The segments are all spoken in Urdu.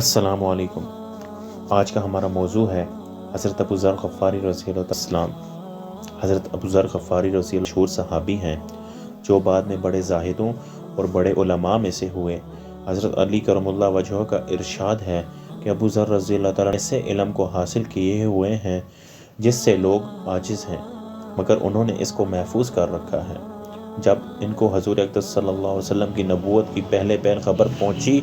السلام علیکم۔ آج کا ہمارا موضوع ہے حضرت ابو ذر غفاری رضی اللہ السلام۔ حضرت ابو ذر غفاری رضی اللہ مشہور صحابی ہیں جو بعد میں بڑے زاہدوں اور بڑے علماء میں سے ہوئے۔ حضرت علی کرم اللہ وجہہ کا ارشاد ہے کہ ابو ذر رضی اللہ تعالیٰ ایسے علم کو حاصل کیے ہوئے ہیں جس سے لوگ عاجز ہیں، مگر انہوں نے اس کو محفوظ کر رکھا ہے۔ جب ان کو حضور اقدس صلی اللہ علیہ وسلم کی نبوت کی پہلے خبر پہنچی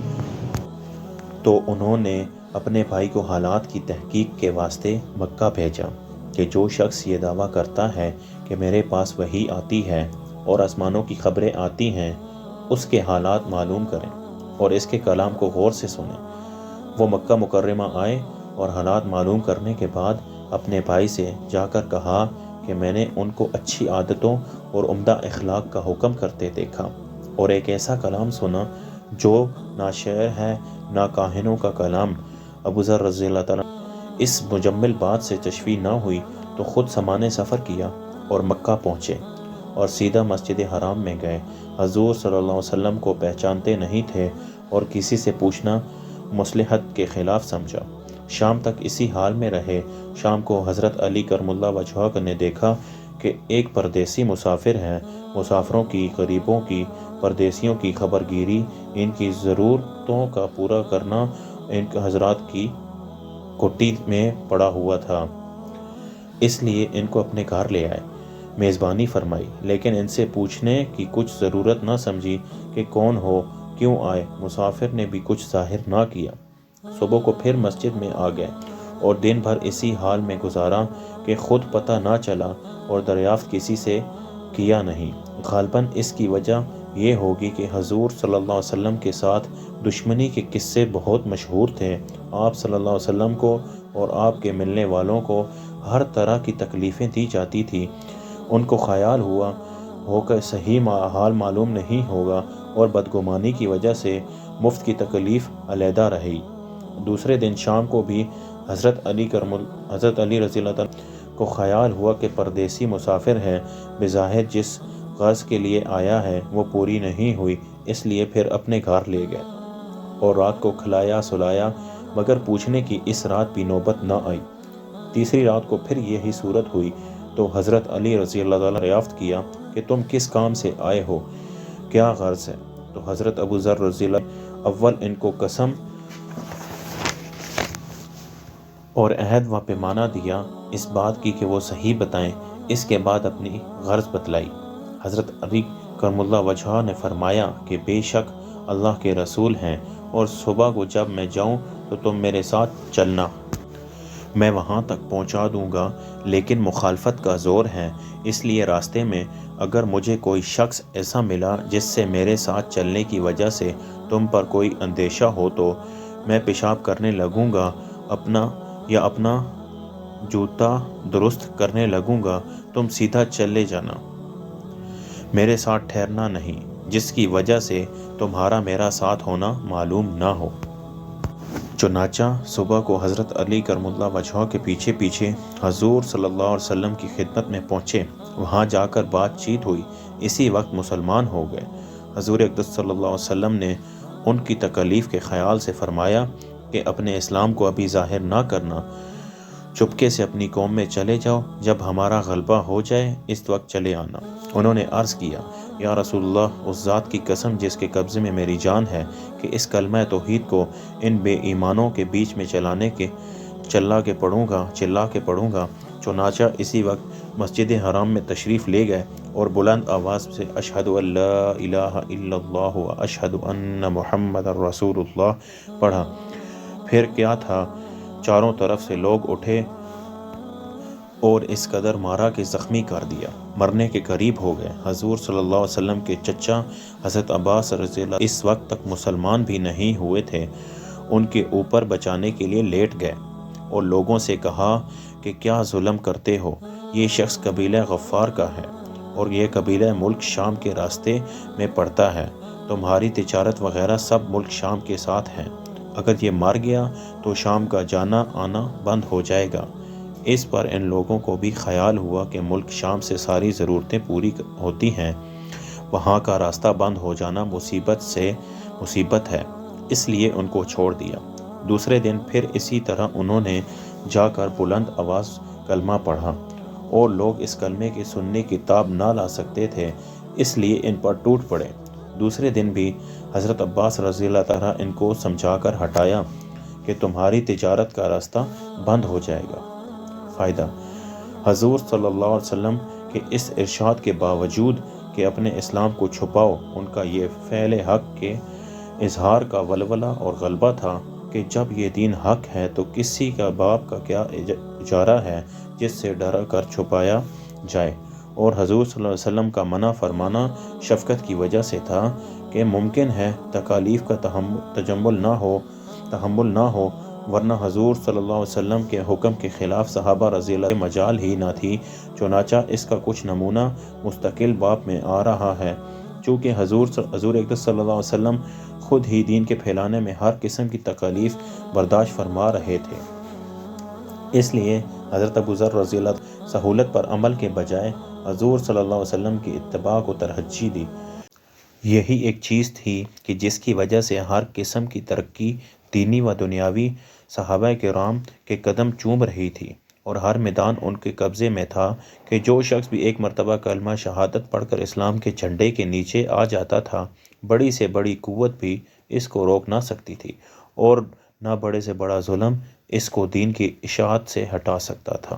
تو انہوں نے اپنے بھائی کو حالات کی تحقیق کے واسطے مکہ بھیجا کہ جو شخص یہ دعویٰ کرتا ہے کہ میرے پاس وحی آتی ہے اور آسمانوں کی خبریں آتی ہیں، اس کے حالات معلوم کریں اور اس کے کلام کو غور سے سنیں۔ وہ مکہ مکرمہ آئے اور حالات معلوم کرنے کے بعد اپنے بھائی سے جا کر کہا کہ میں نے ان کو اچھی عادتوں اور عمدہ اخلاق کا حکم کرتے دیکھا اور ایک ایسا کلام سنا جو نہ شعر ہے نہ کاہنوں کا کلام۔ ابو ذر رضی اللہ تعالیٰ اس مجمل بات سے تشفیع نہ ہوئی تو خود سامان سفر کیا اور مکہ پہنچے اور سیدھا مسجد حرام میں گئے۔ حضور صلی اللہ علیہ وسلم کو پہچانتے نہیں تھے اور کسی سے پوچھنا مصلحت کے خلاف سمجھا۔ شام تک اسی حال میں رہے۔ شام کو حضرت علی کرم اللہ وجہہ نے دیکھا کہ ایک پردیسی مسافر ہے۔ مسافروں کی، غریبوں کی، پردیسیوں کی خبرگیری، ان کی ضرورتوں کا پورا کرنا ان حضرات کی کٹی میں پڑا ہوا تھا، اس لیے ان کو اپنے گھر لے آئے، میزبانی فرمائی، لیکن ان سے پوچھنے کی کچھ ضرورت نہ سمجھی کہ کون ہو، کیوں آئے۔ مسافر نے بھی کچھ ظاہر نہ کیا۔ صبح کو پھر مسجد میں آ گئے اور دن بھر اسی حال میں گزارا کہ خود پتہ نہ چلا اور دریافت کسی سے کیا نہیں۔ غالباً اس کی وجہ یہ ہوگی کہ حضور صلی اللہ علیہ وسلم کے ساتھ دشمنی کے قصے بہت مشہور تھے۔ آپ صلی اللہ علیہ وسلم کو اور آپ کے ملنے والوں کو ہر طرح کی تکلیفیں دی جاتی تھی۔ ان کو خیال ہو کہ صحیح حال معلوم نہیں ہوگا اور بدگمانی کی وجہ سے مفت کی تکلیف علیحدہ رہی۔ دوسرے دن شام کو بھی حضرت علی رضی اللہ تعالیٰ کو خیال ہوا کہ پردیسی مسافر ہے، بظاہر جس غرض کے لیے آیا ہے وہ پوری نہیں ہوئی، اس لیے پھر اپنے گھر لے گئے اور رات کو کھلایا سلایا، مگر پوچھنے کی اس رات بھی نوبت نہ آئی۔ تیسری رات کو پھر یہی صورت ہوئی تو حضرت علی رضی اللہ تعالیٰ نے دریافت کیا کہ تم کس کام سے آئے ہو، کیا غرض ہے؟ تو حضرت ابو ذر رضی اللہ اول ان کو قسم اور عہد و پیمانہ دیا، اس بات کی کہ وہ صحیح بتائیں۔ اس کے بعد اپنی غرض بتلائی۔ حضرت علی کرم اللہ وجہہ نے فرمایا کہ بے شک اللہ کے رسول ہیں اور صبح کو جب میں جاؤں تو تم میرے ساتھ چلنا، میں وہاں تک پہنچا دوں گا، لیکن مخالفت کا زور ہے، اس لیے راستے میں اگر مجھے کوئی شخص ایسا ملا جس سے میرے ساتھ چلنے کی وجہ سے تم پر کوئی اندیشہ ہو تو میں پیشاب کرنے لگوں گا اپنا جوتا درست کرنے لگوں گا، تم سیدھا چلے جانا، میرے ساتھ ٹھہرنا نہیں، جس کی وجہ سے تمہارا میرا ساتھ ہونا معلوم نہ ہو۔ چنانچہ صبح کو حضرت علی کرم اللہ وجہہ کے پیچھے پیچھے حضور صلی اللہ علیہ وسلم کی خدمت میں پہنچے۔ وہاں جا کر بات چیت ہوئی، اسی وقت مسلمان ہو گئے۔ حضور اقدس صلی اللہ علیہ وسلم نے ان کی تکلیف کے خیال سے فرمایا کہ اپنے اسلام کو ابھی ظاہر نہ کرنا، چپکے سے اپنی قوم میں چلے جاؤ، جب ہمارا غلبہ ہو جائے اس وقت چلے آنا۔ انہوں نے عرض کیا، یا رسول اللہ، اس ذات کی قسم جس کے قبضے میں میری جان ہے کہ اس کلمہ توحید کو ان بے ایمانوں کے بیچ میں چلا کے پڑھوں گا۔ چنانچہ اسی وقت مسجد حرام میں تشریف لے گئے اور بلند آواز سے اشہد ان لا الہ الا اللہ و اشہد ان محمد رسول اللہ پڑھا۔ پھر کیا تھا، چاروں طرف سے لوگ اٹھے اور اس قدر مارا کہ زخمی کر دیا، مرنے کے قریب ہو گئے۔ حضور صلی اللہ علیہ وسلم کے چچا حضرت عباس رضی اللہ اس وقت تک مسلمان بھی نہیں ہوئے تھے، ان کے اوپر بچانے کے لیے لیٹ گئے اور لوگوں سے کہا کہ کیا ظلم کرتے ہو، یہ شخص قبیلہ غفار کا ہے اور یہ قبیلہ ملک شام کے راستے میں پڑتا ہے، تمہاری تجارت وغیرہ سب ملک شام کے ساتھ ہیں، اگر یہ مر گیا تو شام کا جانا آنا بند ہو جائے گا۔ اس پر ان لوگوں کو بھی خیال ہوا کہ ملک شام سے ساری ضرورتیں پوری ہوتی ہیں، وہاں کا راستہ بند ہو جانا مصیبت ہے، اس لیے ان کو چھوڑ دیا۔ دوسرے دن پھر اسی طرح انہوں نے جا کر بلند آواز کلمہ پڑھا، اور لوگ اس کلمے کی سننے کی تاب نہ لا سکتے تھے، اس لیے ان پر ٹوٹ پڑے۔ دوسرے دن بھی حضرت عباس رضی اللہ تعالیٰ ان کو سمجھا کر ہٹایا کہ تمہاری تجارت کا راستہ بند ہو جائے گا۔ فائدہ: حضور صلی اللہ علیہ وسلم کے اس ارشاد کے باوجود کہ اپنے اسلام کو چھپاؤ، ان کا یہ فعل حق کے اظہار کا ولولہ اور غلبہ تھا کہ جب یہ دین حق ہے تو کسی کا باپ کا کیا اجارہ ہے جس سے ڈرا کر چھپایا جائے، اور حضور صلی اللہ علیہ وسلم کا منع فرمانا شفقت کی وجہ سے تھا کہ ممکن ہے تکالیف کا تحمل نہ ہو، ورنہ حضور صلی اللہ علیہ وسلم کے حکم کے خلاف صحابہ رضی اللہ عنہم مجال ہی نہ تھی۔ چنانچہ اس کا کچھ نمونہ مستقل باب میں آ رہا ہے۔ چونکہ حضور اقدس صلی اللہ علیہ وسلم خود ہی دین کے پھیلانے میں ہر قسم کی تکالیف برداشت فرما رہے تھے، اس لیے حضرت ابو ذر رضی اللہ عنہ سہولت پر عمل کے بجائے حضور صلی اللہ علیہ وسلم کی اتباع کو ترجیح دی۔ یہی ایک چیز تھی کہ جس کی وجہ سے ہر قسم کی ترقی دینی و دنیاوی صحابہ کرام کے قدم چوم رہی تھی، اور ہر میدان ان کے قبضے میں تھا کہ جو شخص بھی ایک مرتبہ کلمہ شہادت پڑھ کر اسلام کے جھنڈے کے نیچے آ جاتا تھا، بڑی سے بڑی قوت بھی اس کو روک نہ سکتی تھی، اور نہ بڑے سے بڑا ظلم اس کو دین کی اشاعت سے ہٹا سکتا تھا۔